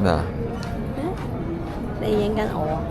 咩啊？你影緊我啊？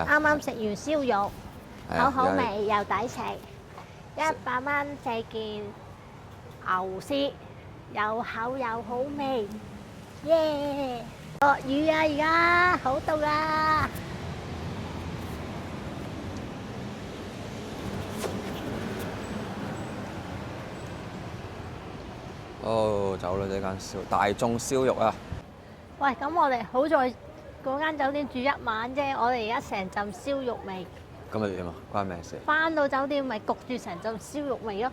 啱啱食完燒肉，好味又抵食，100蚊4件牛絲，又厚又好味，耶！落雨啊，而家好凍啊！哦，走啦！呢間大眾燒肉啊！喂，咁我哋好在嗰間酒店住1晚啫，我哋而家成陣燒肉味，咁咪點啊？關咩事？返到酒店咪焗住成陣燒肉味咯。